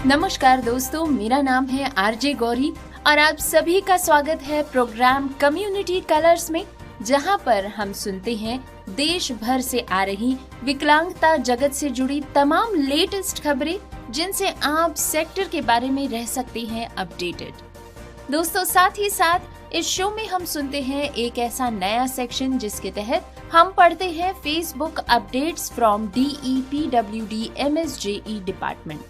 नमस्कार दोस्तों, मेरा नाम है आरजे गौरी और आप सभी का स्वागत है प्रोग्राम कम्युनिटी कलर्स में, जहां पर हम सुनते हैं देश भर से आ रही विकलांगता जगत से जुड़ी तमाम लेटेस्ट खबरें, जिनसे आप सेक्टर के बारे में रह सकते हैं अपडेटेड। दोस्तों, साथ ही साथ इस शो में हम सुनते हैं एक ऐसा नया सेक्शन जिसके तहत हम पढ़ते हैं Facebook updates from DEPWD MSJE department.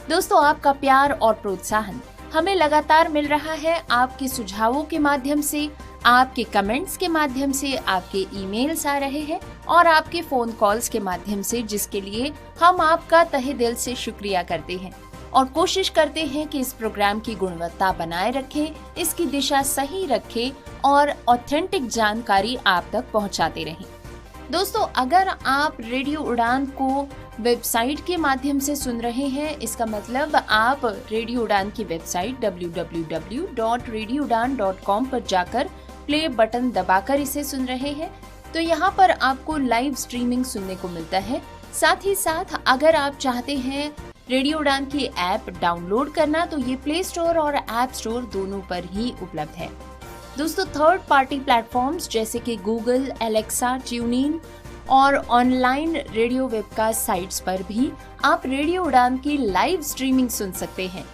दोस्तों, आपका प्यार और प्रोत्साहन हमें लगातार मिल रहा है आपके सुझावों के माध्यम से, आपके कमेंट्स के माध्यम से, आपके ईमेल्स आ रहे हैं और आपके फोन कॉल्स के माध्यम से, जिसके लिए हम आपका तहे दिल से शुक्रिया करते हैं और कोशिश करते हैं कि इस प्रोग्राम की गुणवत्ता बनाए रखें, इसकी दिशा सही रखें और ऑथेंटिक जानकारी आप तक पहुंचाते रहें। दोस्तों, अगर आप रेडियो उड़ान को वेबसाइट के माध्यम से सुन रहे हैं, इसका मतलब आप रेडियो उड़ान की वेबसाइट www.radioudan.com पर जाकर प्ले बटन दबाकर इसे सुन रहे हैं, तो यहाँ पर आपको लाइव स्ट्रीमिंग सुनने को मिलता है। साथ ही साथ अगर आप चाहते हैं रेडियो उड़ान की ऐप डाउनलोड करना, तो ये प्ले स्टोर और ऐप स्टोर दोनों पर ही उपलब्ध है। दोस्तों, थर्ड पार्टी प्लेटफॉर्म्स जैसे कि गूगल, एलेक्सा, ट्यूनिन और ऑनलाइन रेडियो वेबकास्ट साइट्स पर भी आप रेडियो उड़ान की लाइव स्ट्रीमिंग सुन सकते हैं।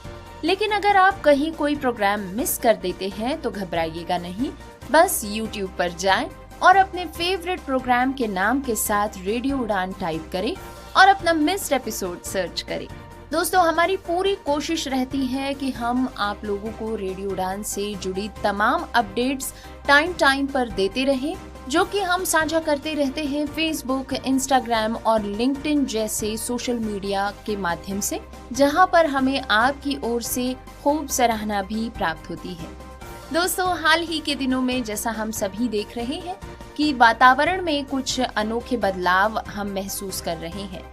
लेकिन अगर आप कहीं कोई प्रोग्राम मिस कर देते हैं तो घबराइएगा नहीं, बस YouTube पर जाएं और अपने फेवरेट प्रोग्राम के नाम के साथ रेडियो उड़ान टाइप करें और अपना मिस्ड एपिसोड सर्च करें। दोस्तों, हमारी पूरी कोशिश रहती है कि हम आप लोगों को रेडियो उड़ान से जुड़ी तमाम अपडेट्स टाइम पर देते रहें, जो कि हम साझा करते रहते हैं फेसबुक, इंस्टाग्राम और लिंक्डइन जैसे सोशल मीडिया के माध्यम से, जहां पर हमें आपकी ओर से खूब सराहना भी प्राप्त होती है। दोस्तों, हाल ही के दिनों में जैसा हम सभी देख रहे हैं कि वातावरण में कुछ अनोखे बदलाव हम महसूस कर रहे हैं।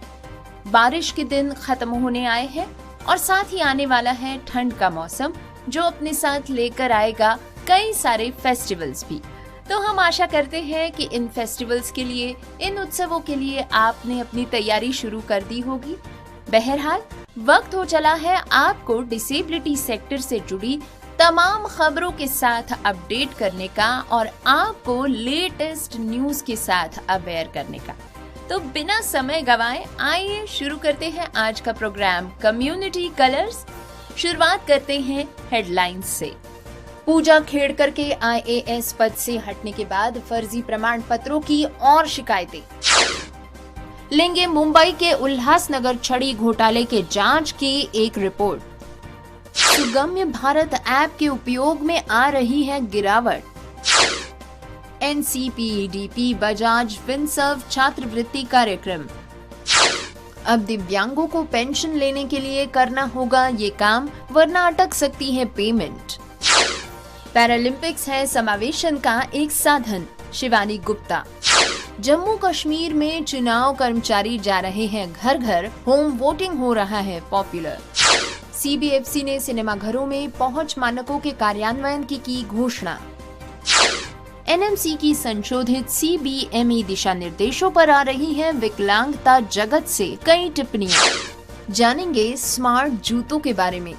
बारिश के दिन खत्म होने आए हैं और साथ ही आने वाला है ठंड का मौसम, जो अपने साथ लेकर आएगा कई सारे फेस्टिवल्स भी। तो हम आशा करते हैं कि इन फेस्टिवल्स के लिए, इन उत्सवों के लिए आपने अपनी तैयारी शुरू कर दी होगी। बहरहाल, वक्त हो चला है आपको डिसेबिलिटी सेक्टर से जुड़ी तमाम खबरों के साथ अपडेट करने का और आपको लेटेस्ट न्यूज के साथ अवेयर करने का। तो बिना समय गवाए आइए शुरू करते हैं आज का प्रोग्राम कम्युनिटी कलर्स। शुरुआत करते हैं हेडलाइंस से। पूजा खेड़कर के IAS पद से हटने के बाद फर्जी प्रमाण पत्रों की और शिकायतें। लेंगे मुंबई के उल्लासनगर छड़ी घोटाले के जांच की एक रिपोर्ट। सुगम्य भारत ऐप के उपयोग में आ रही है गिरावट। NCPEDP बजाज फिनसर्व छात्रवृत्ति कार्यक्रम। अब दिव्यांगों को पेंशन लेने के लिए करना होगा ये काम, वरना अटक सकती है पेमेंट। पैरालंपिक्स है समावेशन का एक साधन, शिवानी गुप्ता। जम्मू कश्मीर में चुनाव कर्मचारी जा रहे हैं घर घर, होम वोटिंग हो रहा है पॉपुलर। CBFC ने सिनेमाघरों में पहुंच मानकों के कार्यान्वयन की घोषणा। NMC की संशोधित CBME दिशा निर्देशों पर आ रही हैं विकलांगता जगत से कई टिप्पणियां। जानेंगे स्मार्ट जूतों के बारे में।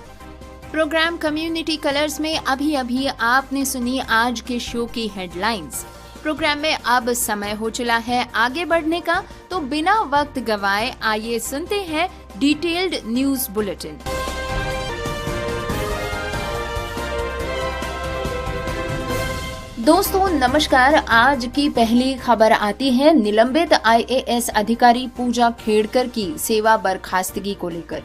प्रोग्राम कम्युनिटी कलर्स में अभी आपने सुनी आज के शो की हेडलाइंस। प्रोग्राम में अब समय हो चला है आगे बढ़ने का, तो बिना वक्त गवाए आइए सुनते हैं डिटेल्ड न्यूज बुलेटिन। दोस्तों नमस्कार, आज की पहली खबर आती है निलंबित IAS अधिकारी पूजा खेड़कर की सेवा बर्खास्तगी को लेकर।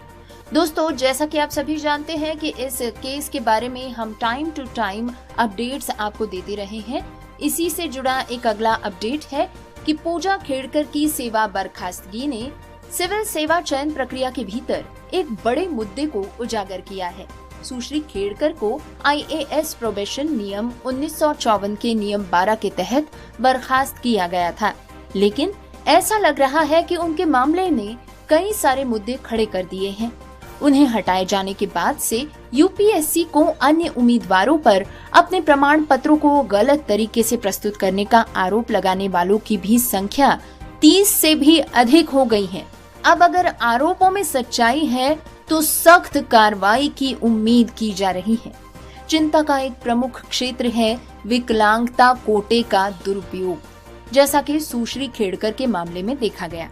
दोस्तों, जैसा कि आप सभी जानते हैं कि इस केस के बारे में हम टाइम टू टाइम अपडेट्स आपको देते रहे हैं। इसी से जुड़ा एक अगला अपडेट है कि पूजा खेड़कर की सेवा बर्खास्तगी ने सिविल सेवा चयन प्रक्रिया के भीतर एक बड़े मुद्दे को उजागर किया है। सुश्री खेड़कर को IAS प्रोबेशन नियम 1954 के नियम 12 के तहत बर्खास्त किया गया था, लेकिन ऐसा लग रहा है कि उनके मामले ने कई सारे मुद्दे खड़े कर दिए हैं। उन्हें हटाए जाने के बाद से UPSC को अन्य उम्मीदवारों पर अपने प्रमाण पत्रों को गलत तरीके से प्रस्तुत करने का आरोप लगाने वालों की भी संख्या 30 से भी अधिक हो गई है। अब अगर आरोपों में सच्चाई है तो सख्त कार्रवाई की उम्मीद की जा रही है। चिंता का एक प्रमुख क्षेत्र है विकलांगता कोटे का दुरुपयोग, जैसा कि सुश्री खेड़कर के मामले में देखा गया,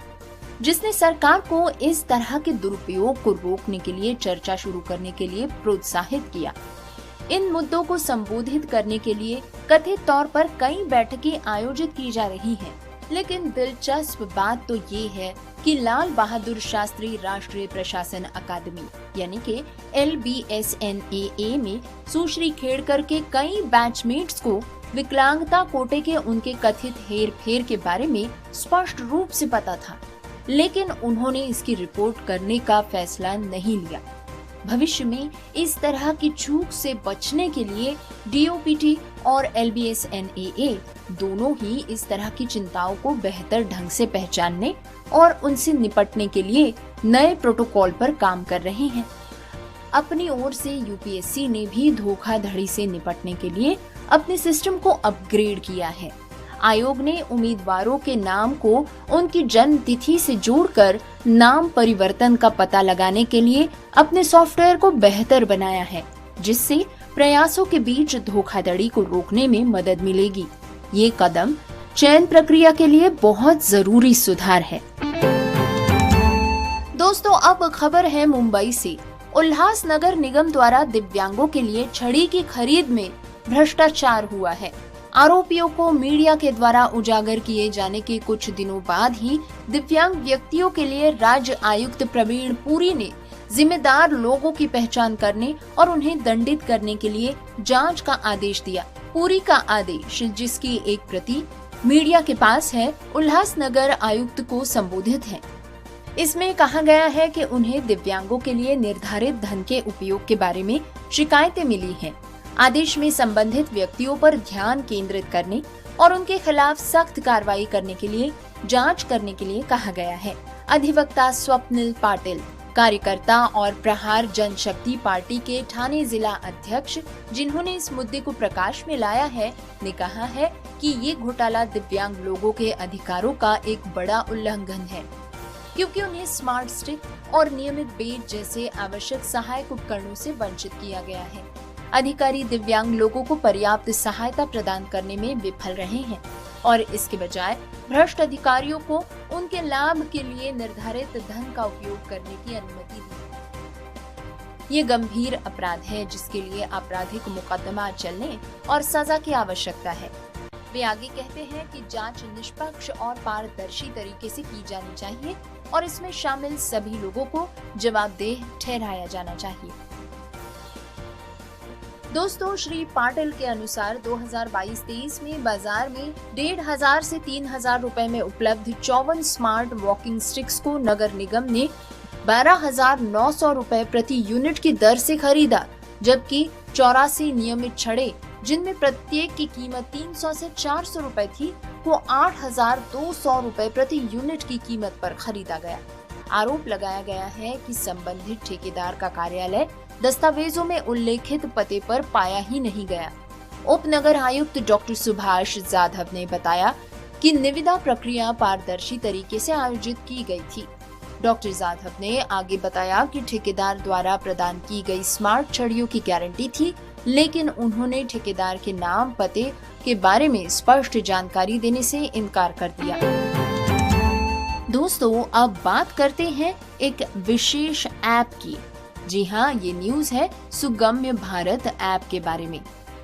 जिसने सरकार को इस तरह के दुरुपयोग को रोकने के लिए चर्चा शुरू करने के लिए प्रोत्साहित किया। इन मुद्दों को संबोधित करने के लिए कथित तौर पर कई बैठकें आयोजित की जा रही हैं, लेकिन दिलचस्प बात तो ये है कि लाल बहादुर शास्त्री राष्ट्रीय प्रशासन अकादमी यानी कि LBSNAA में सुश्री खेड़कर के कई बैचमेट्स को विकलांगता कोटे के उनके कथित हेर फेर के बारे में स्पष्ट रूप से पता था, लेकिन उन्होंने इसकी रिपोर्ट करने का फैसला नहीं लिया। भविष्य में इस तरह की चूक से बचने के लिए DOPT और LBSNAA दोनों ही इस तरह की चिंताओं को बेहतर ढंग से पहचानने और उनसे निपटने के लिए नए प्रोटोकॉल पर काम कर रहे हैं। अपनी ओर से UPSC ने भी धोखाधड़ी से निपटने के लिए अपने सिस्टम को अपग्रेड किया है। आयोग ने उम्मीदवारों के नाम को उनकी जन्म तिथि से जोड़कर नाम परिवर्तन का पता लगाने के लिए अपने सॉफ्टवेयर को बेहतर बनाया है, जिससे प्रयासों के बीच धोखाधड़ी को रोकने में मदद मिलेगी। ये कदम चयन प्रक्रिया के लिए बहुत जरूरी सुधार है। दोस्तों, अब खबर है मुंबई से। उल्लासनगर निगम द्वारा दिव्यांगों के लिए छड़ी की खरीद में भ्रष्टाचार हुआ है। आरोपियों को मीडिया के द्वारा उजागर किए जाने के कुछ दिनों बाद ही दिव्यांग व्यक्तियों के लिए राज्य आयुक्त प्रवीण पुरी ने जिम्मेदार लोगों की पहचान करने और उन्हें दंडित करने के लिए जांच का आदेश दिया। पुरी का आदेश, जिसकी एक प्रति मीडिया के पास है, उल्लासनगर आयुक्त को संबोधित है। इसमें कहा गया है कि उन्हें दिव्यांगों के लिए निर्धारित धन के उपयोग के बारे में शिकायतें मिली हैं। आदेश में संबंधित व्यक्तियों पर ध्यान केंद्रित करने और उनके खिलाफ सख्त कार्रवाई करने के लिए जांच करने के लिए कहा गया है। अधिवक्ता स्वप्निल पाटिल, कार्यकर्ता और प्रहार जनशक्ति पार्टी के ठाणे जिला अध्यक्ष, जिन्होंने इस मुद्दे को प्रकाश में लाया है, ने कहा है कि ये घोटाला दिव्यांग लोगों के अधिकारों का एक बड़ा उल्लंघन है, क्योंकि उन्हें स्मार्ट स्टिक और नियमित बेड जैसे आवश्यक सहायक उपकरणों से वंचित किया गया है। अधिकारी दिव्यांग लोगों को पर्याप्त सहायता प्रदान करने में विफल रहे हैं और इसके बजाय भ्रष्ट अधिकारियों को उनके लाभ के लिए निर्धारित धन का उपयोग करने की अनुमति दी। ये गंभीर अपराध है, जिसके लिए आपराधिक मुकदमा चलने और सजा की आवश्यकता है। वे आगे कहते हैं कि जांच निष्पक्ष और पारदर्शी तरीके से की जानी चाहिए और इसमें शामिल सभी लोगों को जवाबदेह ठहराया जाना चाहिए। दोस्तों, श्री पाटिल के अनुसार 2022-23 में बाजार में 1,500 से 3,000 रुपए में उपलब्ध 54 स्मार्ट वॉकिंग स्टिक्स को नगर निगम ने 12,900 रुपए प्रति यूनिट की दर से खरीदा, जबकि 84 नियमित छड़े, जिनमें प्रत्येक की कीमत 300 से 400 रुपए थी, को 8,200 रुपए प्रति यूनिट की कीमत पर खरीदा गया। आरोप लगाया गया है कि संबंधित ठेकेदार का कार्यालय दस्तावेजों में उल्लेखित पते पर पाया ही नहीं गया। उप नगर आयुक्त डॉक्टर सुभाष जाधव ने बताया कि निविदा प्रक्रिया पारदर्शी तरीके से आयोजित की गई थी। डॉक्टर जाधव ने आगे बताया कि ठेकेदार द्वारा प्रदान की गई स्मार्ट छड़ियों की गारंटी थी, लेकिन उन्होंने ठेकेदार के नाम पते के बारे में स्पष्ट जानकारी देने से इनकार कर दिया। दोस्तों, अब बात करते हैं एक विशेष ऐप की। जी हाँ, ये न्यूज है सुगम्य भारत ऐप के बारे में।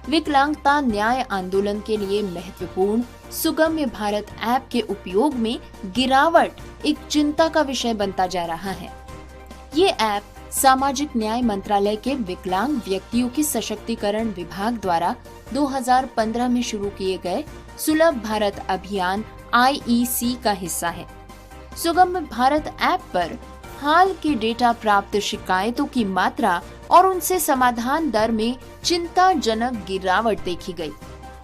विकलांगता न्याय आंदोलन के लिए महत्वपूर्ण सुगम्य भारत ऐप के उपयोग में गिरावट एक चिंता का विषय बनता जा रहा है। ये ऐप सामाजिक न्याय मंत्रालय के विकलांग व्यक्तियों के सशक्तिकरण विभाग द्वारा 2015 में शुरू किए गए सुलभ भारत अभियान IEC का हिस्सा है। सुगम्य भारत ऐप पर हाल के डेटा प्राप्त शिकायतों की मात्रा और उनसे समाधान दर में चिंताजनक गिरावट देखी गई।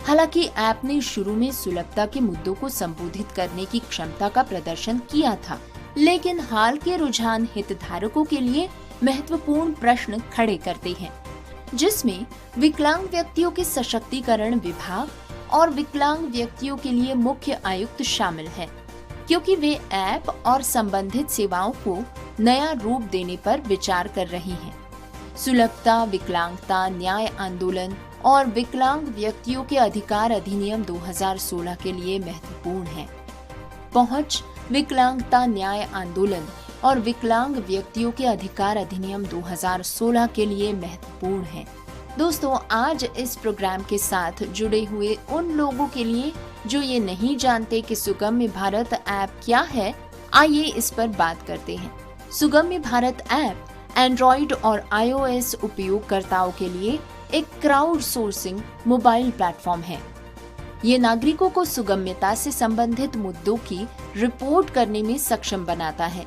हालांकि ऐप ने शुरू में सुलभता के मुद्दों को संबोधित करने की क्षमता का प्रदर्शन किया था, लेकिन हाल के रुझान हितधारकों के लिए महत्वपूर्ण प्रश्न खड़े करते हैं, जिसमें विकलांग व्यक्तियों के सशक्तिकरण विभाग और विकलांग व्यक्तियों के लिए मुख्य आयुक्त शामिल हैं, क्योंकि वे ऐप और संबंधित सेवाओं को नया रूप देने पर विचार कर रही हैं। सुलभता विकलांगता न्याय आंदोलन और विकलांग व्यक्तियों के अधिकार अधिनियम 2016 के लिए महत्वपूर्ण है। पहुंच विकलांगता न्याय आंदोलन और विकलांग व्यक्तियों के अधिकार अधिनियम 2016 के लिए महत्वपूर्ण है। दोस्तों, आज इस प्रोग्राम के साथ जुड़े हुए उन लोगों के लिए जो ये नहीं जानते कि सुगम्य भारत ऐप क्या है, आइए इस पर बात करते हैं। सुगम्य भारत ऐप एंड्रॉइड और iOS उपयोगकर्ताओं के लिए एक क्राउड सोर्सिंग मोबाइल प्लेटफॉर्म है। ये नागरिकों को सुगम्यता से संबंधित मुद्दों की रिपोर्ट करने में सक्षम बनाता है।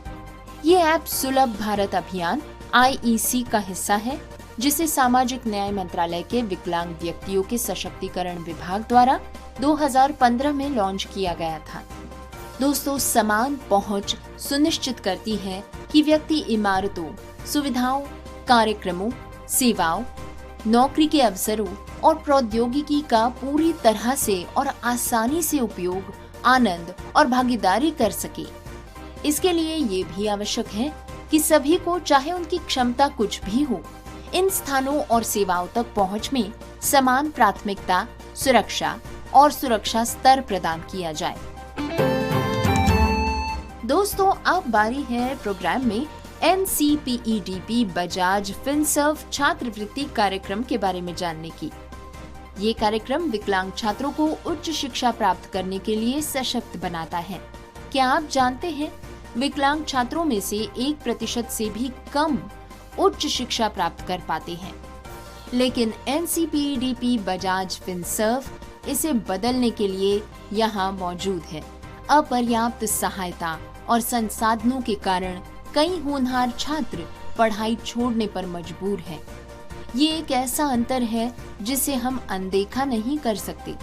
ये ऐप सुलभ भारत अभियान IEC का हिस्सा है, जिसे सामाजिक न्याय मंत्रालय के विकलांग व्यक्तियों के सशक्तिकरण विभाग द्वारा 2015 में लॉन्च किया गया था। दोस्तों, समान पहुंच सुनिश्चित करती है कि व्यक्ति इमारतों, सुविधाओं, कार्यक्रमों, सेवाओं, नौकरी के अवसरों और प्रौद्योगिकी का पूरी तरह से और आसानी से उपयोग, आनंद और भागीदारी कर सके। इसके लिए ये भी आवश्यक है कि सभी को, चाहे उनकी क्षमता कुछ भी हो, इन स्थानों और सेवाओं तक पहुंच में समान प्राथमिकता, सुरक्षा और सुरक्षा स्तर प्रदान किया जाए। दोस्तों, अब बारी है प्रोग्राम में NCPEDP बजाज फिनसर्व छात्रवृत्ति कार्यक्रम के बारे में जानने की। ये कार्यक्रम विकलांग छात्रों को उच्च शिक्षा प्राप्त करने के लिए सशक्त बनाता है। क्या आप जानते हैं, विकलांग छात्रों में से 1% से भी कम उच्च शिक्षा प्राप्त कर पाते हैं, लेकिन NCPEDP बजाज फिनसर्व इसे बदलने के लिए यहाँ मौजूद है। अपर्याप्त सहायता और संसाधनों के कारण कई होनहार छात्र पढ़ाई छोड़ने पर मजबूर हैं। ये एक ऐसा अंतर है जिसे हम अनदेखा नहीं कर सकते।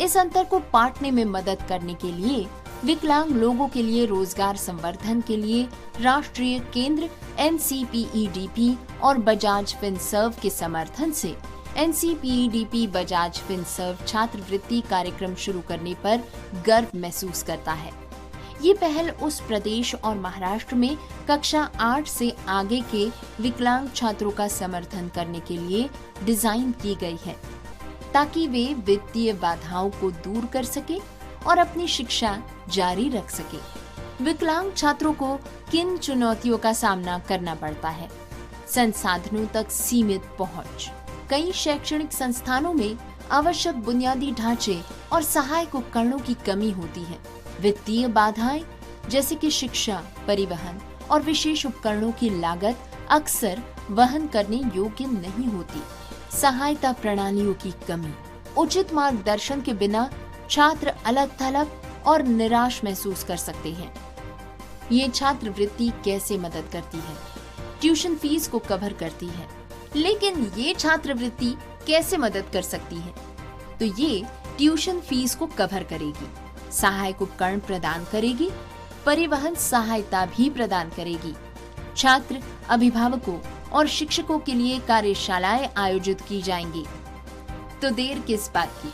इस अंतर को पाटने में मदद करने के लिए विकलांग लोगों के लिए रोजगार संवर्धन के लिए राष्ट्रीय केंद्र NCPEDP और बजाज फिनसर्व के समर्थन से NCPEDP बजाज फिनसर्व छात्रवृत्ति कार्यक्रम शुरू करने पर गर्व महसूस करता है। ये पहल उस प्रदेश और महाराष्ट्र में कक्षा 8 से आगे के विकलांग छात्रों का समर्थन करने के लिए डिजाइन की गई है, ताकि वे वित्तीय बाधाओं को दूर कर सके और अपनी शिक्षा जारी रख सके। विकलांग छात्रों को किन चुनौतियों का सामना करना पड़ता है? संसाधनों तक सीमित पहुंच। कई शैक्षणिक संस्थानों में आवश्यक बुनियादी ढांचे और सहायक उपकरणों की कमी होती है। वित्तीय बाधाएं, जैसे कि शिक्षा, परिवहन और विशेष उपकरणों की लागत अक्सर वहन करने योग्य नहीं होती। सहायता प्रणालियों की कमी। उचित मार्गदर्शन के बिना छात्र अलग-थलग और निराश महसूस कर सकते हैं। ये छात्रवृत्ति कैसे मदद करती है? ट्यूशन फीस को कवर करती है, लेकिन ये छात्रवृत्ति कैसे मदद कर सकती है? तो ये ट्यूशन फीस को कवर करेगी, सहायक उपकरण प्रदान करेगी, परिवहन सहायता भी प्रदान करेगी। छात्र, अभिभावकों और शिक्षकों के लिए कार्यशालाएं आयोजित की जाएंगी। तो देर किस बात की?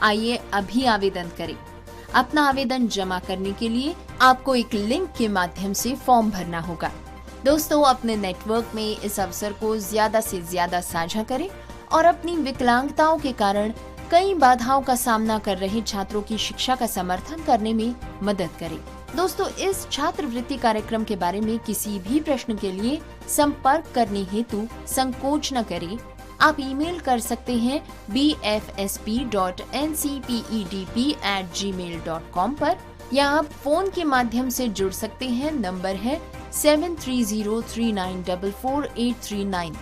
आइए अभी आवेदन करें। अपना आवेदन जमा करने के लिए आपको एक लिंक के माध्यम से फॉर्म भरना होगा। दोस्तों, अपने नेटवर्क में इस अवसर को ज्यादा से ज्यादा साझा करें और अपनी विकलांगताओं के कारण कई बाधाओं का सामना कर रहे छात्रों की शिक्षा का समर्थन करने में मदद करें। दोस्तों, इस छात्रवृत्ति कार्यक्रम के बारे में किसी भी प्रश्न के लिए संपर्क करने हेतु संकोच न करें। आप ईमेल कर सकते हैं bfsp.ncpedp@gmail.com पर, या आप फोन के माध्यम से जुड़ सकते हैं। नंबर है 7303944839।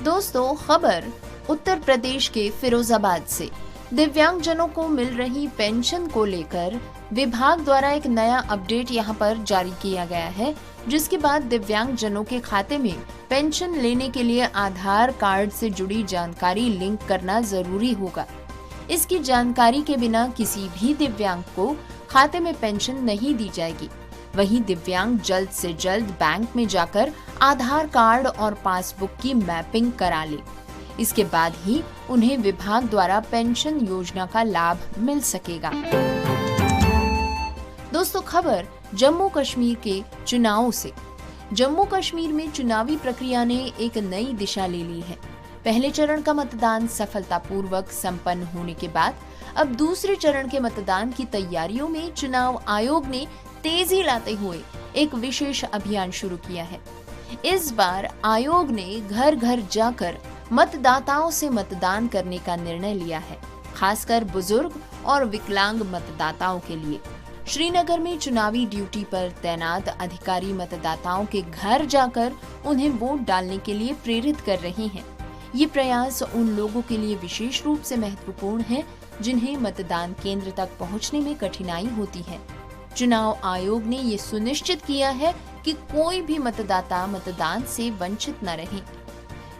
दोस्तों, खबर उत्तर प्रदेश के फिरोजाबाद से। दिव्यांगजनों को मिल रही पेंशन को लेकर विभाग द्वारा एक नया अपडेट यहां पर जारी किया गया है, जिसके बाद दिव्यांगजनों के खाते में पेंशन लेने के लिए आधार कार्ड से जुड़ी जानकारी लिंक करना जरूरी होगा। इसकी जानकारी के बिना किसी भी दिव्यांग को खाते में पेंशन नहीं दी जाएगी। वहीं दिव्यांग जल्द से जल्द बैंक में जाकर आधार कार्ड और पासबुक की मैपिंग करा ले। इसके बाद ही उन्हें विभाग द्वारा पेंशन योजना का लाभ मिल सकेगा। दोस्तों, खबर जम्मू कश्मीर के चुनावों से। जम्मू कश्मीर में चुनावी प्रक्रिया ने एक नई दिशा ले ली है। पहले चरण का मतदान सफलतापूर्वक संपन्न होने के बाद अब दूसरे चरण के मतदान की तैयारियों में चुनाव आयोग ने तेजी लाते हुए एक विशेष अभियान शुरू किया है। इस बार आयोग ने घर घर जाकर मतदाताओं से मतदान करने का निर्णय लिया है, खासकर बुजुर्ग और विकलांग मतदाताओं के लिए। श्रीनगर में चुनावी ड्यूटी पर तैनात अधिकारी मतदाताओं के घर जाकर उन्हें वोट डालने के लिए प्रेरित कर रहे हैं। ये प्रयास उन लोगों के लिए विशेष रूप से महत्वपूर्ण है जिन्हें मतदान केंद्र तक पहुंचने में कठिनाई होती है। चुनाव आयोग ने ये सुनिश्चित किया है कि कोई भी मतदाता मतदान से वंचित न रहे।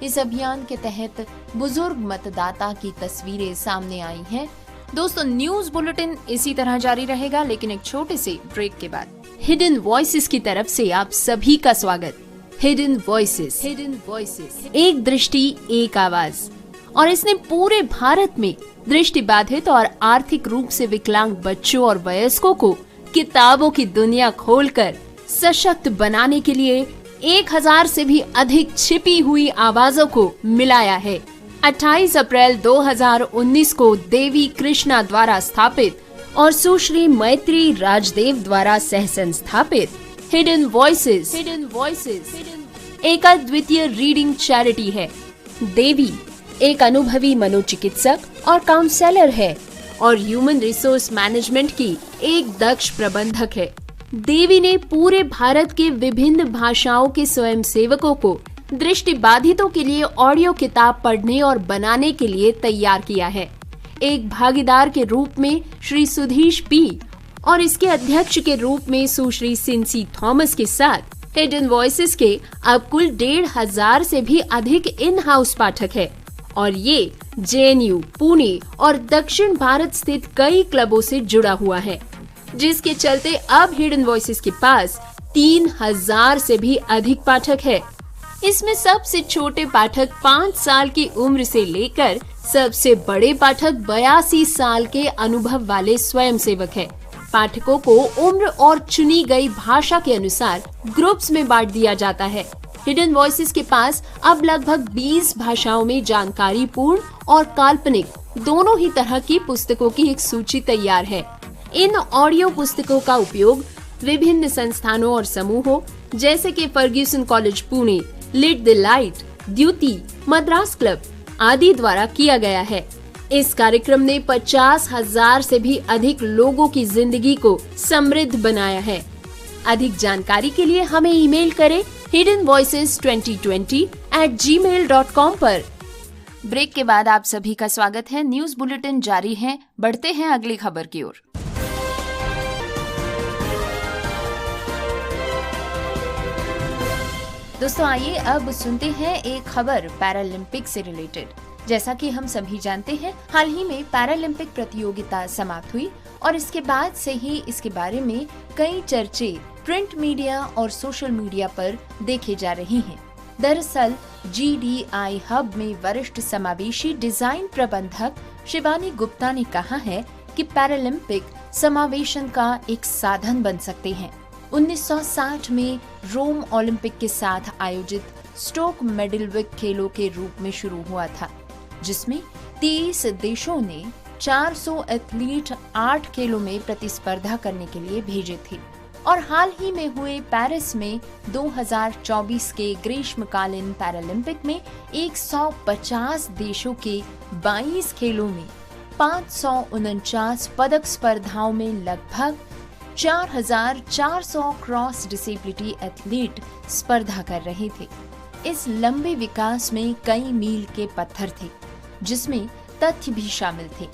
इस अभियान के तहत बुजुर्ग मतदाता की तस्वीरें सामने आई हैं। दोस्तों, न्यूज बुलेटिन इसी तरह जारी रहेगा, लेकिन एक छोटे से ब्रेक के बाद। हिडन वॉइसेस की तरफ से आप सभी का स्वागत। हिडन वॉइसेस, एक दृष्टि एक आवाज, और इसने पूरे भारत में दृष्टिबाधित और आर्थिक रूप से विकलांग बच्चों और वयस्कों को किताबों की दुनिया खोलकर सशक्त बनाने के लिए 1000 से भी अधिक छिपी हुई आवाजों को मिलाया है। 28 अप्रैल 2019 को देवी कृष्णा द्वारा स्थापित और सुश्री मैत्री राजदेव द्वारा सह संस्थापित हिडन वॉइसेस एक अद्वितीय रीडिंग चैरिटी है। देवी एक अनुभवी मनोचिकित्सक और काउंसलर है और ह्यूमन रिसोर्स मैनेजमेंट की एक दक्ष प्रबंधक है। देवी ने पूरे भारत के विभिन्न भाषाओं के स्वयंसेवकों को दृष्टिबाधितों के लिए ऑडियो किताब पढ़ने और बनाने के लिए तैयार किया है। एक भागीदार के रूप में श्री सुधीश पी और इसके अध्यक्ष के रूप में सुश्री सिंसी थॉमस के साथ हिडन वॉइसेस के अब कुल 1500 से भी अधिक इन हाउस पाठक है और ये JNU, पुणे और दक्षिण भारत स्थित कई क्लबों से जुड़ा हुआ है, जिसके चलते अब हिडन वॉइसेस के पास 3000 से भी अधिक पाठक है। इसमें सबसे छोटे पाठक 5 साल की उम्र से लेकर सबसे बड़े पाठक 82 साल के अनुभव वाले स्वयंसेवक है। पाठकों को उम्र और चुनी गई भाषा के अनुसार ग्रुप्स में बांट दिया जाता है। हिडन वॉइसेस के पास अब लगभग 20 भाषाओं में जानकारी पूर्ण और काल्पनिक दोनों ही तरह की पुस्तकों की एक सूची तैयार है। इन ऑडियो पुस्तकों का उपयोग विभिन्न संस्थानों और समूहों जैसे कि Fergusson college Pune, Lit the Light, Dyuti, Madras club आदि द्वारा किया गया है। इस कार्यक्रम ने 50,000 से भी अधिक लोगों की जिंदगी को समृद्ध बनाया है। अधिक जानकारी के लिए हमें ईमेल करें hiddenvoices2020@gmail.com पर। ब्रेक के बाद आप सभी का स्वागत है। न्यूज बुलेटिन जारी है, बढ़ते हैं अगली खबर की ओर। दोस्तों, आइए अब सुनते हैं एक खबर पैरालंपिक से रिलेटेड। जैसा कि हम सभी जानते हैं, हाल ही में पैरालंपिक प्रतियोगिता समाप्त हुई और इसके बाद से ही इसके बारे में कई चर्चे प्रिंट मीडिया और सोशल मीडिया पर देखे जा रही हैं। दरअसल GDI हब में वरिष्ठ समावेशी डिजाइन प्रबंधक शिवानी गुप्ता ने कहा है कि पैरालंपिक समावेशन का एक साधन बन सकते हैं। 1960 में रोम ओलंपिक के साथ आयोजित स्टोक मेडलविक खेलों के रूप में शुरू हुआ था, जिसमें 23 देशों ने 400 एथलीट 8 खेलों में प्रतिस्पर्धा करने के लिए भेजे थे। और हाल ही में हुए पेरिस में 2024 के ग्रीष्मकालीन पैरालंपिक में 150 देशों के 22 खेलों में 549 पदक स्पर्धाओं में लगभग 4400 क्रॉस डिसेबिलिटी एथलीट स्पर्धा कर रहे थे। इस लंबे विकास में कई मील के पत्थर थे, जिसमें तथ्य भी शामिल थे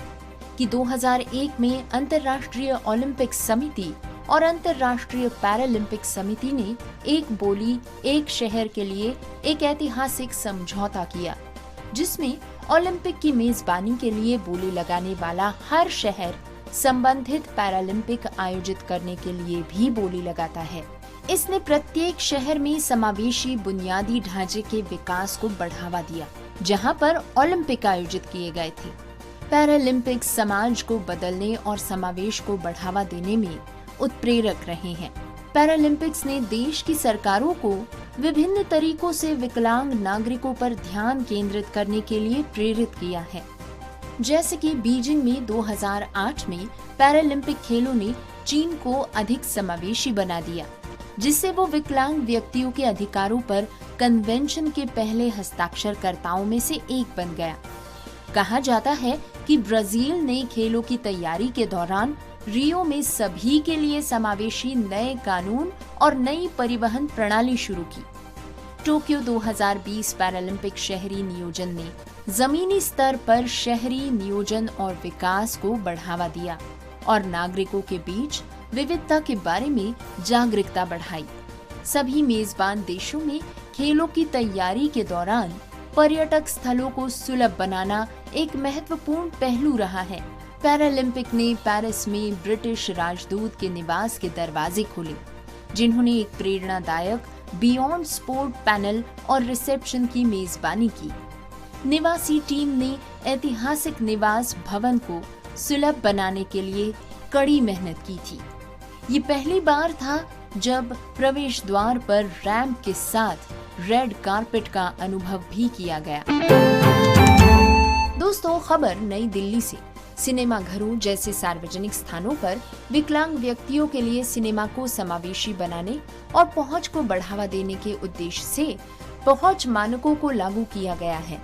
कि 2001 में अंतर्राष्ट्रीय ओलंपिक समिति और अंतर्राष्ट्रीय पैरालंपिक समिति ने एक बोली एक शहर के लिए एक ऐतिहासिक समझौता किया, जिसमें ओलंपिक की मेजबानी के लिए बोली लगाने वाला हर शहर संबंधित पैरालंपिक आयोजित करने के लिए भी बोली लगाता है। इसने प्रत्येक शहर में समावेशी बुनियादी ढांचे के विकास को बढ़ावा दिया, जहां पर ओलंपिक आयोजित किए गए थे। पैरालंपिक समाज को बदलने और समावेश को बढ़ावा देने में उत्प्रेरक रहे हैं। पैरालंपिक्स ने देश की सरकारों को विभिन्न तरीकों से विकलांग नागरिकों पर ध्यान केंद्रित करने के लिए प्रेरित किया है। जैसे कि बीजिंग में 2008 में पैरालंपिक खेलों ने चीन को अधिक समावेशी बना दिया, जिससे वो विकलांग व्यक्तियों के अधिकारों पर कन्वेंशन के पहले हस्ताक्षरकर्ताओं में से एक बन गया। कहा जाता है कि ब्राजील ने खेलों की तैयारी के दौरान रियो में सभी के लिए समावेशी नए कानून और नई परिवहन प्रणाली शुरू की। टोक्यो 2020 पैरालंपिक शहरी नियोजन ने जमीनी स्तर पर शहरी नियोजन और विकास को बढ़ावा दिया और नागरिकों के बीच विविधता के बारे में जागरूकता बढ़ाई। सभी मेजबान देशों में खेलों की तैयारी के दौरान पर्यटक स्थलों को सुलभ बनाना एक महत्वपूर्ण पहलू रहा है। पैरालंपिक ने पेरिस में ब्रिटिश राजदूत के निवास के दरवाजे खोले, जिन्होंने एक प्रेरणादायक बियॉन्ड स्पोर्ट पैनल और रिसेप्शन की मेजबानी की। निवासी टीम ने ऐतिहासिक निवास भवन को सुलभ बनाने के लिए कड़ी मेहनत की थी। ये पहली बार था जब प्रवेश द्वार पर रैंप के साथ रेड कारपेट का अनुभव भी किया गया। दोस्तों, खबर नई दिल्ली से। सिनेमा घरों जैसे सार्वजनिक स्थानों पर विकलांग व्यक्तियों के लिए सिनेमा को समावेशी बनाने और पहुंच को बढ़ावा देने के उद्देश्य से पहुंच मानकों को लागू किया गया है।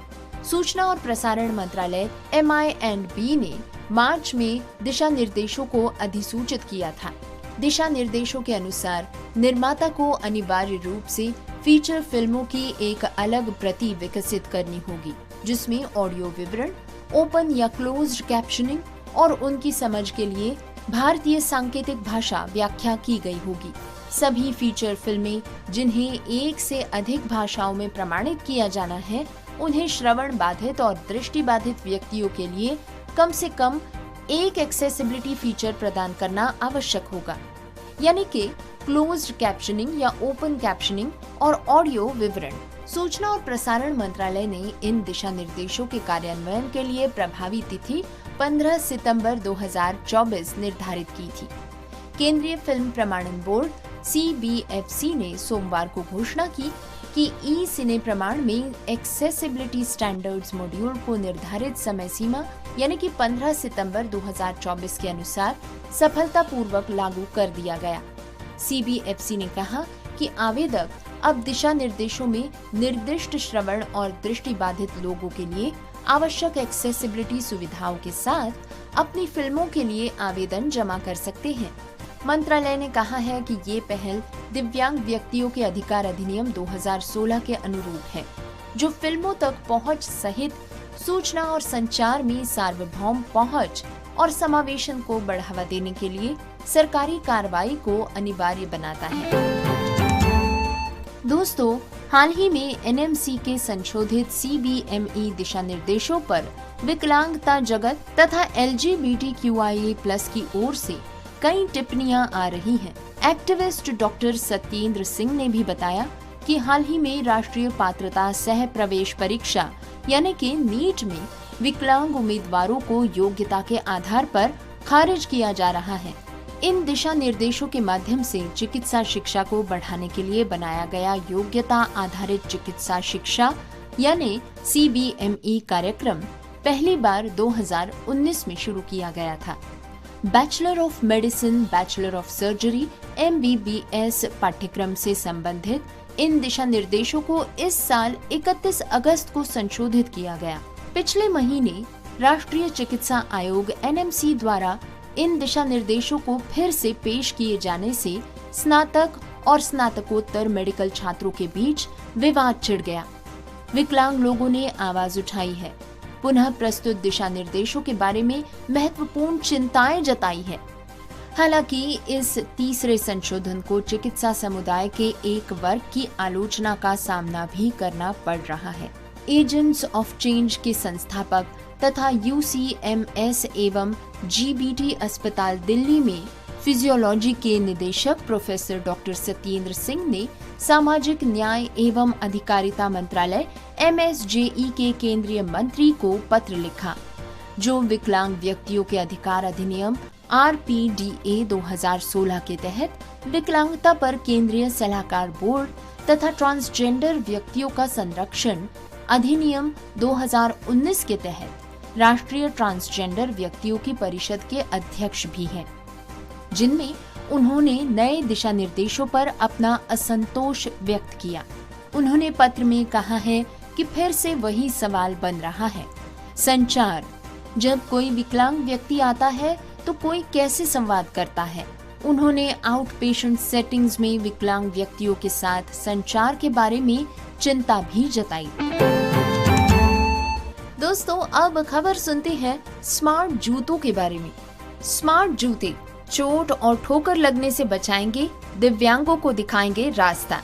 सूचना और प्रसारण मंत्रालय MINB ने मार्च में दिशा निर्देशों को अधिसूचित किया था। दिशा निर्देशों के अनुसार निर्माता को अनिवार्य रूप से फीचर फिल्मों की एक अलग प्रति विकसित करनी होगी, जिसमें ऑडियो विवरण, ओपन या क्लोज्ड कैप्शनिंग और उनकी समझ के लिए भारतीय सांकेतिक भाषा व्याख्या की गई होगी। सभी फीचर फिल्में जिन्हें एक से अधिक भाषाओं में प्रमाणित किया जाना है, उन्हें श्रवण बाधित और दृष्टि बाधित व्यक्तियों के लिए कम से कम एक एक्सेसिबिलिटी फीचर प्रदान करना आवश्यक होगा, यानी कि क्लोज्ड कैप्शनिंग या ओपन कैप्शनिंग और ऑडियो विवरण। सूचना और प्रसारण मंत्रालय ने इन दिशा निर्देशों के कार्यान्वयन के लिए प्रभावी तिथि 15 सितंबर 2024 निर्धारित की थी। केंद्रीय फिल्म प्रमाणन बोर्ड CBFC ने सोमवार को घोषणा की कि ई सिने प्रमाण में एक्सेसिबिलिटी स्टैंडर्ड्स मॉड्यूल को निर्धारित समय सीमा यानी कि 15 सितंबर 2024 के अनुसार सफलतापूर्वक लागू कर दिया गया। CBFC ने कहा कि आवेदक अब दिशा निर्देशों में निर्दिष्ट श्रवण और दृष्टि बाधित लोगों के लिए आवश्यक एक्सेसिबिलिटी सुविधाओं के साथ अपनी फिल्मों के लिए आवेदन जमा कर सकते हैं। मंत्रालय ने कहा है कि ये पहल दिव्यांग व्यक्तियों के अधिकार अधिनियम 2016 के अनुरूप है, जो फिल्मों तक पहुंच सहित सूचना और संचार में सार्वभौम पहुंच और समावेशन को बढ़ावा देने के लिए सरकारी कार्रवाई को अनिवार्य बनाता है। दोस्तों, हाल ही में NMC के संशोधित CBME दिशा निर्देशों पर विकलांगता जगत तथा LGBTQIA+ की ओर से कई टिप्पणियां आ रही हैं। एक्टिविस्ट डॉक्टर सत्येंद्र सिंह ने भी बताया कि हाल ही में राष्ट्रीय पात्रता सह प्रवेश परीक्षा यानी कि नीट में विकलांग उम्मीदवारों को योग्यता के आधार पर खारिज किया जा रहा है। इन दिशा निर्देशों के माध्यम से चिकित्सा शिक्षा को बढ़ाने के लिए बनाया गया योग्यता आधारित चिकित्सा शिक्षा यानी CBME कार्यक्रम पहली बार 2019 में शुरू किया गया था। Bachelor of medicine, bachelor of surgery, MBBS पाठ्यक्रम से संबंधित इन दिशा निर्देशों को इस साल 31 अगस्त को संशोधित किया गया। पिछले महीने राष्ट्रीय चिकित्सा आयोग NMC द्वारा इन दिशा निर्देशों को फिर से पेश किए जाने से स्नातक और स्नातकोत्तर मेडिकल छात्रों के बीच विवाद छिड़ गया। विकलांग लोगों ने आवाज उठाई है, पुनः प्रस्तुत दिशा निर्देशों के बारे में महत्वपूर्ण चिंताएं जताई है। हालांकि इस तीसरे संशोधन को चिकित्सा समुदाय के एक वर्ग की आलोचना का सामना भी करना पड़ रहा है। एजेंट्स ऑफ चेंज के संस्थापक तथा UCMS एवं GBT अस्पताल दिल्ली में फिजियोलॉजी के निदेशक प्रोफेसर डॉक्टर सत्येंद्र सिंह ने सामाजिक न्याय एवं अधिकारिता मंत्रालय MSJE के केंद्रीय मंत्री को पत्र लिखा, जो विकलांग व्यक्तियों के अधिकार अधिनियम RPDA 2016 के तहत विकलांगता पर केंद्रीय सलाहकार बोर्ड तथा ट्रांसजेंडर व्यक्तियों का संरक्षण अधिनियम 2019 के तहत राष्ट्रीय ट्रांसजेंडर व्यक्तियों की परिषद के अध्यक्ष भी हैं, जिनमें उन्होंने नए दिशा निर्देशों पर अपना असंतोष व्यक्त किया। उन्होंने पत्र में कहा है कि फिर से वही सवाल बन रहा है, संचार। जब कोई विकलांग व्यक्ति आता है तो कोई कैसे संवाद करता है। उन्होंने आउट पेशेंट सेटिंग्स में विकलांग व्यक्तियों के साथ संचार के बारे में चिंता भी जताई। दोस्तों, अब खबर सुनते हैं स्मार्ट जूतों के बारे में। स्मार्ट जूते चोट और ठोकर लगने से बचाएंगे, दिव्यांगों को दिखाएंगे रास्ता।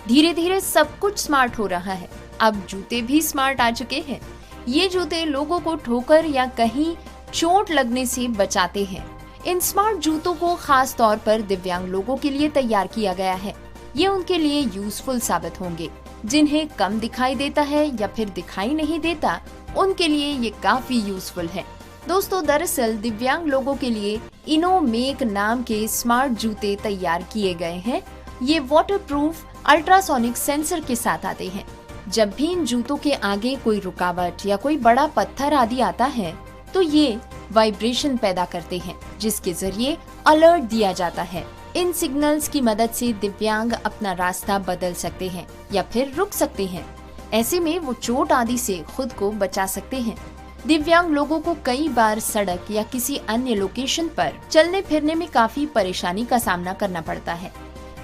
धीरे धीरे सब कुछ स्मार्ट हो रहा है। अब जूते भी स्मार्ट आ चुके हैं। ये जूते लोगों को ठोकर या कहीं चोट लगने से बचाते हैं। इन स्मार्ट जूतों को खास तौर पर दिव्यांग लोगों के लिए तैयार किया गया है। ये उनके लिए यूजफुल साबित होंगे। जिन्हें कम दिखाई देता है या फिर दिखाई नहीं देता, उनके लिए ये काफी यूजफुल है। दोस्तों, दरअसल दिव्यांग लोगों के लिए इनोमेक नाम के स्मार्ट जूते तैयार किए गए हैं। ये वाटरप्रूफ अल्ट्रासोनिक सेंसर के साथ आते हैं। जब भी इन जूतों के आगे कोई रुकावट या कोई बड़ा पत्थर आदि आता है तो ये वाइब्रेशन पैदा करते हैं, जिसके जरिए अलर्ट दिया जाता है। इन सिग्नल्स की मदद से दिव्यांग अपना रास्ता बदल सकते हैं या फिर रुक सकते हैं। ऐसे में वो चोट आदि से खुद को बचा सकते हैं। दिव्यांग लोगों को कई बार सड़क या किसी अन्य लोकेशन पर चलने फिरने में काफी परेशानी का सामना करना पड़ता है।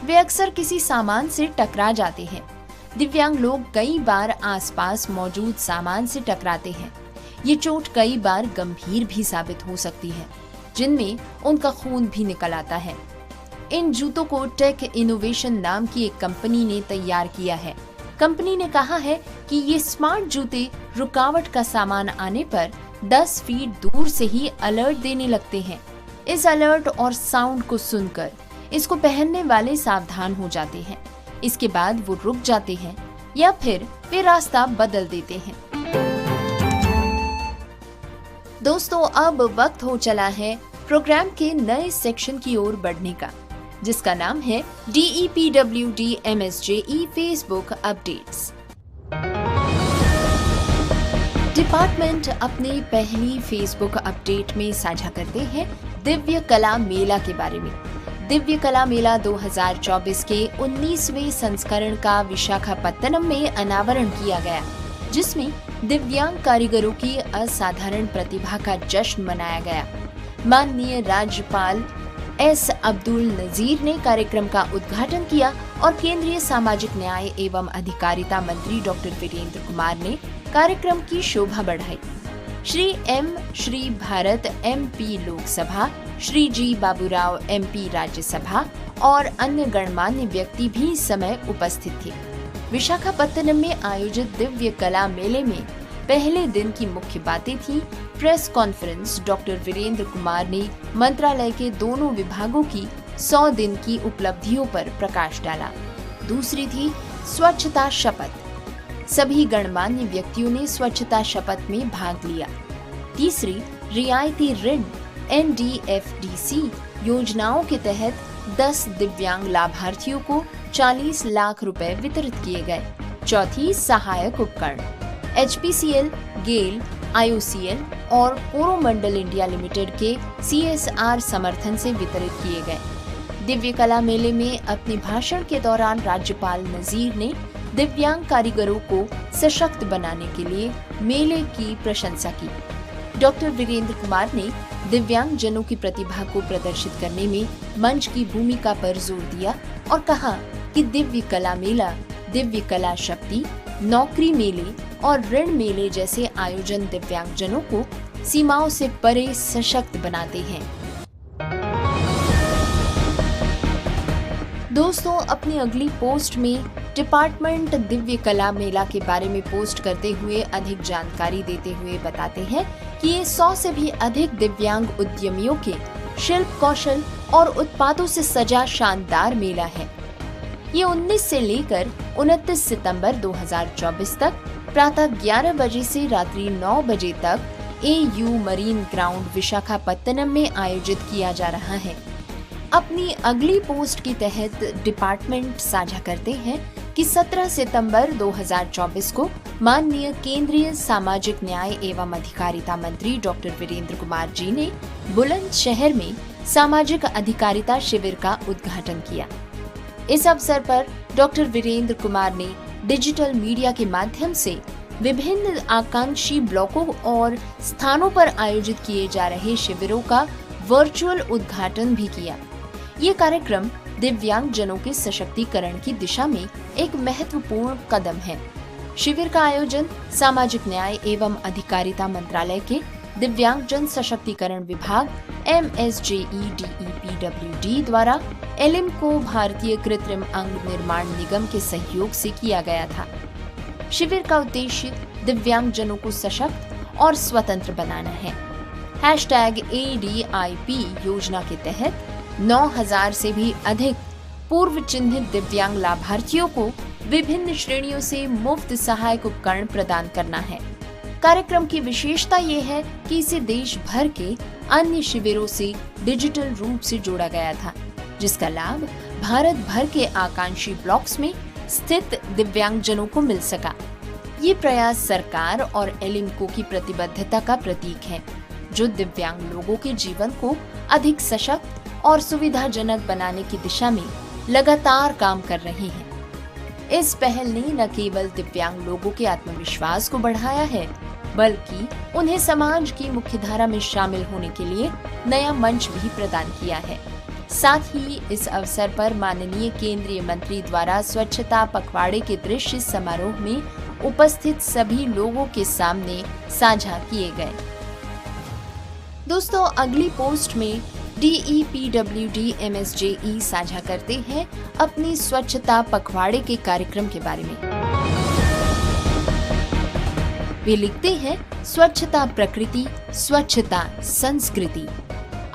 वे अक्सर किसी सामान से टकरा जाते हैं। दिव्यांग लोग कई बार आसपास मौजूद सामान से टकराते हैं। ये चोट कई बार गंभीर भी साबित हो सकती है, जिनमें उनका खून भी निकल आता है। इन जूतों को टेक इनोवेशन नाम की एक कंपनी ने तैयार किया है। कंपनी ने कहा है कि ये स्मार्ट जूते रुकावट का सामान आने पर 10 फीट दूर से ही अलर्ट देने लगते हैं। इस अलर्ट और साउंड को सुनकर इसको पहनने वाले सावधान हो जाते हैं। इसके बाद वो रुक जाते हैं या फिर वे रास्ता बदल देते हैं। दोस्तों, अब वक्त हो चला है प्रोग्राम के नए सेक्शन की ओर बढ़ने का, जिसका नाम है DEPWD MSJE Facebook updates. Department अपने पहली फेसबुक अपडेट में साझा करते हैं दिव्य कला मेला के बारे में। दिव्य कला मेला 2024 के 19वें संस्करण का विशाखापत्तनम में अनावरण किया गया, जिसमें दिव्यांग कारीगरों की असाधारण प्रतिभा का जश्न मनाया गया। माननीय राज्यपाल S. अब्दुल नजीर ने कार्यक्रम का उद्घाटन किया और केंद्रीय सामाजिक न्याय एवं अधिकारिता मंत्री डॉक्टर वीरेंद्र कुमार ने कार्यक्रम की शोभा बढ़ाई। Shri Bharat MP Lok Sabha, Shri G. Baburao MP Rajya Sabha और अन्य गणमान्य व्यक्ति भी इस समय उपस्थित थे। विशाखापत्तनम में आयोजित दिव्य कला मेले में पहले दिन की मुख्य बातें थी press conference. Doctor Virendra Kumar ने मंत्रालय के दोनों विभागों की 100 दिन की उपलब्धियों पर प्रकाश डाला। दूसरी थी स्वच्छता शपथ। सभी गणमान्य व्यक्तियों ने स्वच्छता शपथ में भाग लिया। तीसरी, रियायती ऋण NDFDC योजनाओं के तहत 10 दिव्यांग लाभार्थियों को 40 लाख रुपए वितरित किए गए। चौथी, सहायक उपकरण HPCL, गेल, IOCL और कोरोमंडल इंडिया लिमिटेड के CSR समर्थन से वितरित किए गए। दिव्य कला मेले में अपने भाषण के दौरान राज्यपाल नजीर ने दिव्यांग कारीगरों को सशक्त बनाने के लिए मेले की प्रशंसा की। डॉक्टर वीरेंद्र कुमार ने दिव्यांग जनों की प्रतिभा को प्रदर्शित करने में मंच की भूमिका पर जोर दिया और कहा कि दिव्य कला मेला, दिव्य कला शक्ति, नौकरी मेले और ऋण मेले जैसे आयोजन दिव्यांग जनों को सीमाओं से परे सशक्त बनाते हैं। दोस्तों, अपनी अगली पोस्ट में डिपार्टमेंट दिव्य कला मेला के बारे में पोस्ट करते हुए अधिक जानकारी देते हुए बताते हैं कि ये 100 से भी अधिक दिव्यांग उद्यमियों के शिल्प कौशल और उत्पादों से सजा शानदार मेला है। ये 19 से लेकर 29 सितंबर 2024 तक प्रातः 11 बजे से रात्रि 9 बजे तक AU मरीन ग्राउंड विशाखापत्तनम में आयोजित किया जा रहा है। अपनी अगली पोस्ट के तहत डिपार्टमेंट साझा करते हैं कि 17 सितंबर 2024 को माननीय केंद्रीय सामाजिक न्याय एवं अधिकारिता मंत्री डॉक्टर वीरेंद्र कुमार जी ने बुलंदशहर में सामाजिक अधिकारिता शिविर का उद्घाटन किया। इस अवसर पर डॉक्टर वीरेंद्र कुमार ने डिजिटल मीडिया के माध्यम से विभिन्न आकांक्षी ब्लॉकों और स्थानों पर आयोजित किए जा रहे शिविरों का वर्चुअल उद्घाटन भी किया। ये कार्यक्रम दिव्यांग जनों के सशक्तिकरण की दिशा में एक महत्वपूर्ण कदम है। शिविर का आयोजन सामाजिक न्याय एवं अधिकारिता मंत्रालय के दिव्यांग जन सशक्तिकरण विभाग MSJEDEPWD द्वारा एलिम्को भारतीय कृत्रिम अंग निर्माण निगम के सहयोग से किया गया था। शिविर का उद्देश्य दिव्यांग जनों को सशक्त और स्वतंत्र बनाना है। #ADIP योजना के तहत 9,000 से भी अधिक पूर्व चिन्हित दिव्यांग लाभार्थियों को विभिन्न श्रेणियों से मुफ्त सहायक उपकरण प्रदान करना है। कार्यक्रम की विशेषता ये है कि इसे देश भर के अन्य शिविरों से डिजिटल रूप से जोड़ा गया था, जिसका लाभ भारत भर के आकांक्षी ब्लॉक्स में स्थित दिव्यांगजनों को मिल सका। ये प्रयास सरकार और एलिम्को की प्रतिबद्धता का प्रतीक है, जो दिव्यांग लोगों के जीवन को अधिक सशक्त और सुविधाजनक बनाने की दिशा में लगातार काम कर रही है। इस पहल ने न केवल दिव्यांग लोगों के आत्मविश्वास को बढ़ाया है, बल्कि उन्हें समाज की मुख्यधारा में शामिल होने के लिए नया मंच भी प्रदान किया है। साथ ही इस अवसर पर माननीय केंद्रीय मंत्री द्वारा स्वच्छता पखवाड़े के दृश्य समारोह में उपस्थित सभी लोगों के सामने साझा किए गए। दोस्तों, अगली पोस्ट में DEPWD MSJE साझा करते हैं अपनी स्वच्छता पखवाड़े के कार्यक्रम के बारे में। वे लिखते हैं, स्वच्छता प्रकृति, स्वच्छता संस्कृति।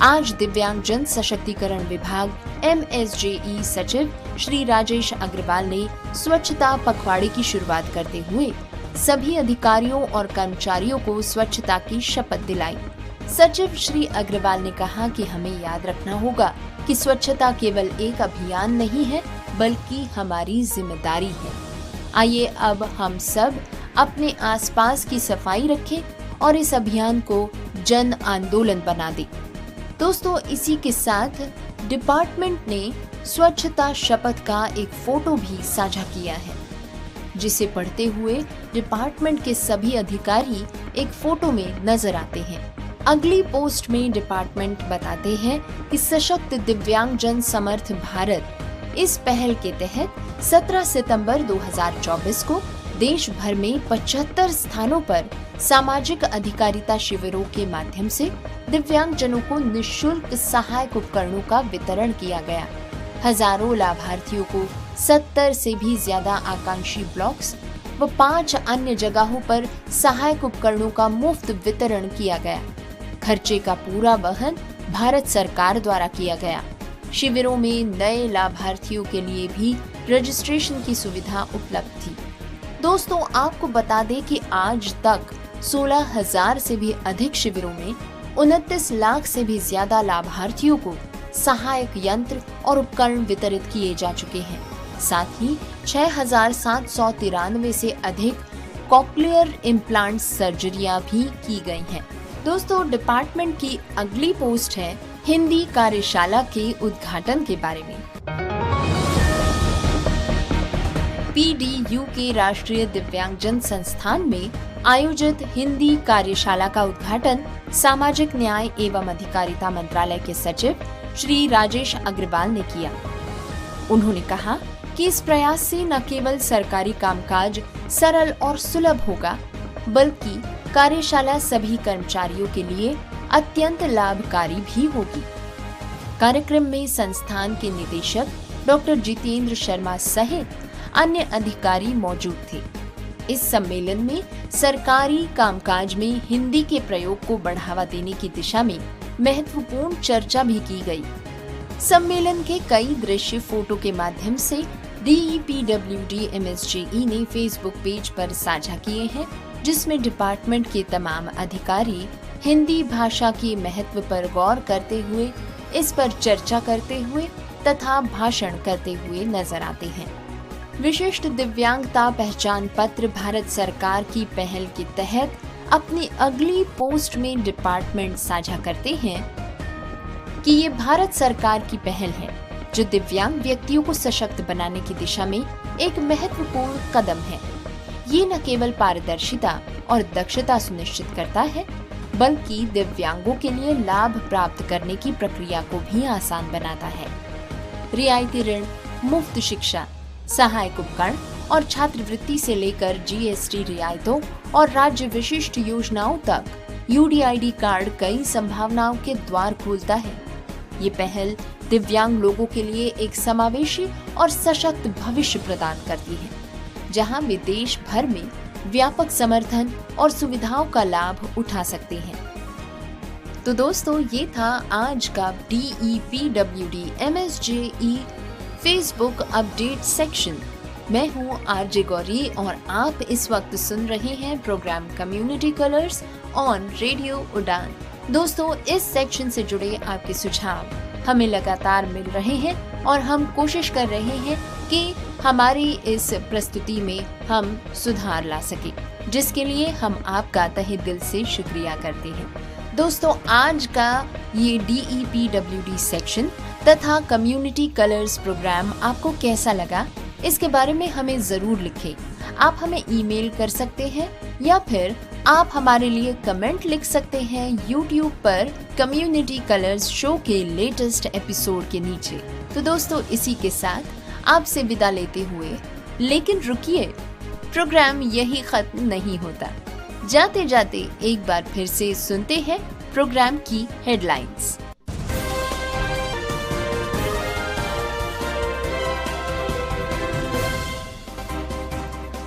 आज दिव्यांग जन सशक्तिकरण विभाग MSJE सचिव श्री राजेश अग्रवाल ने स्वच्छता पखवाड़े की शुरुआत करते हुए सभी अधिकारियों और कर्मचारियों को स्वच्छता की शपथ दिलाई। सचिव श्री अग्रवाल ने कहा कि हमें याद रखना होगा कि स्वच्छता केवल एक अभियान नहीं है, बल्कि हमारी जिम्मेदारी है। आइए अब हम सब अपने आसपास की सफाई रखें और इस अभियान को जन आंदोलन बना दें। दोस्तों, इसी के साथ डिपार्टमेंट ने स्वच्छता शपथ का एक फोटो भी साझा किया है, जिसे पढ़ते हुए डिपार्टमेंट के सभी अधिकारी एक फोटो में नजर आते हैं। अगली पोस्ट में डिपार्टमेंट बताते हैं कि सशक्त दिव्यांग जन समर्थ भारत इस पहल के तहत 17 सितंबर 2024 को देश भर में 75 स्थानों पर सामाजिक अधिकारिता शिविरों के माध्यम से दिव्यांग जनों को निःशुल्क सहायक उपकरणों का वितरण किया गया। हजारों लाभार्थियों को 70 से भी ज्यादा आकांक्षी ब्लॉक्स व 5 अन्य जगहों पर सहायक उपकरणों का मुफ्त वितरण किया गया। खर्चे का पूरा वहन भारत सरकार द्वारा किया गया। शिविरों में नए लाभार्थियों के लिए भी रजिस्ट्रेशन की सुविधा उपलब्ध थी। दोस्तों, आपको बता दें कि आज तक 16,000 से भी अधिक शिविरों में 29 लाख से भी ज्यादा लाभार्थियों को सहायक यंत्र और उपकरण वितरित किए जा चुके हैं। साथ ही 6,793 से अधिक कॉक्लियर इम्प्लांट सर्जरियां भी की गई हैं। दोस्तों, डिपार्टमेंट की अगली पोस्ट है हिंदी कार्यशाला के उद्घाटन के बारे में। PDU के राष्ट्रीय दिव्यांगजन संस्थान में आयोजित हिंदी कार्यशाला का उद्घाटन सामाजिक न्याय एवं अधिकारिता मंत्रालय के सचिव श्री राजेश अग्रवाल ने किया। उन्होंने कहा कि इस प्रयास से न केवल सरकारी कामकाज सरल और सुलभ होगा, बल्कि कार्यशाला सभी कर्मचारियों के लिए अत्यंत लाभकारी भी होगी। कार्यक्रम में संस्थान के निदेशक डॉक्टर जितेंद्र शर्मा सहित अन्य अधिकारी मौजूद थे। इस सम्मेलन में सरकारी कामकाज में हिंदी के प्रयोग को बढ़ावा देने की दिशा में महत्वपूर्ण चर्चा भी की गई। सम्मेलन के कई दृश्य फोटो के माध्यम से DEPWD MSJE ने फेसबुक पेज पर साझा किए हैं, जिसमें डिपार्टमेंट के तमाम अधिकारी हिंदी भाषा के महत्व पर गौर करते हुए, इस पर चर्चा करते हुए तथा भाषण करते हुए नजर आते हैं। विशिष्ट दिव्यांगता पहचान पत्र भारत सरकार की पहल के तहत अपनी अगली पोस्ट में डिपार्टमेंट साझा करते हैं कि ये भारत सरकार की पहल है जो दिव्यांग व्यक्तियों को सशक्त बनाने की दिशा में एक महत्वपूर्ण कदम है। ये न केवल पारदर्शिता और दक्षता सुनिश्चित करता है, बल्कि दिव्यांगों के लिए लाभ प्राप्त करने की प्रक्रिया को भी आसान बनाता है। रियायती ऋण, मुफ्त शिक्षा, सहायक उपकरण और छात्रवृत्ति से लेकर जीएसटी रियायतों और राज्य विशिष्ट योजनाओं तक यूडीआईडी कार्ड कई संभावनाओं के द्वार खोलता है। ये पहल दिव्यांग लोगों के लिए एक समावेशी और सशक्त भविष्य प्रदान करती है, जहां वे देश भर में व्यापक समर्थन और सुविधाओं का लाभ उठा सकते हैं। तो दोस्तों, ये था आज का DEPWD MSJE Facebook update section. मैं हूँ आरजे गौरी और आप इस वक्त सुन रहे हैं programme community colours on radio Udaan. दोस्तों, इस सेक्शन से जुड़े आपके सुझाव हमें लगातार मिल रहे हैं और हम कोशिश कर रहे हैं कि हमारी इस प्रस्तुति में हम सुधार ला सके, जिसके लिए हम आपका तहे दिल से शुक्रिया करते हैं। दोस्तों, आज का ये DEPWD सेक्शन तथा कम्युनिटी कलर्स प्रोग्राम आपको कैसा लगा, इसके बारे में हमें जरूर लिखें। आप हमें ईमेल कर सकते हैं या फिर आप हमारे लिए कमेंट लिख सकते हैं YouTube पर कम्युनिटी कलर्स शो के लेटेस्ट एपिसोड के नीचे। तो दोस्तों, इसी के साथ आपसे विदा लेते हुए, लेकिन रुकिए, प्रोग्राम यही खत्म नहीं होता। जाते जाते एक बार फिर से सुनते हैं प्रोग्राम की हेडलाइंस।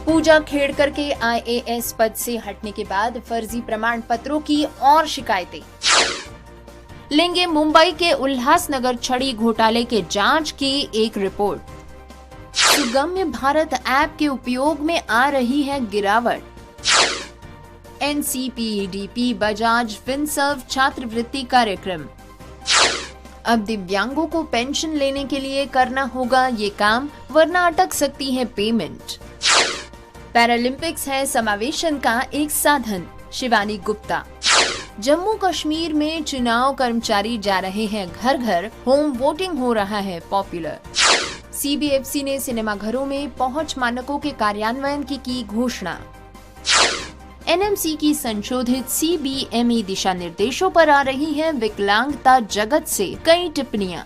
पूजा खेड़कर के IAS पद से हटने के बाद फर्जी प्रमाण पत्रों की और शिकायतें। लेंगे मुंबई के उल्लासनगर छड़ी घोटाले के जांच की एक रिपोर्ट। सुगम्य भारत ऐप के उपयोग में आ रही है गिरावट। NCPEDP बजाज फिनसर्व छात्रवृत्ति कार्यक्रम। अब दिव्यांगों को पेंशन लेने के लिए करना होगा ये काम, वरना अटक सकती है पेमेंट। पैरालंपिक्स है समावेशन का एक साधन, शिवानी गुप्ता। जम्मू कश्मीर में चुनाव कर्मचारी जा रहे हैं घर घर, होम वोटिंग हो रहा है पॉपुलर। CBFC ने सिनेमाघरों में पहुंच मानकों के कार्यान्वयन की घोषणा। NMC की संशोधित CBME दिशा निर्देशों पर आ रही हैं विकलांगता जगत से कई टिप्पणियां।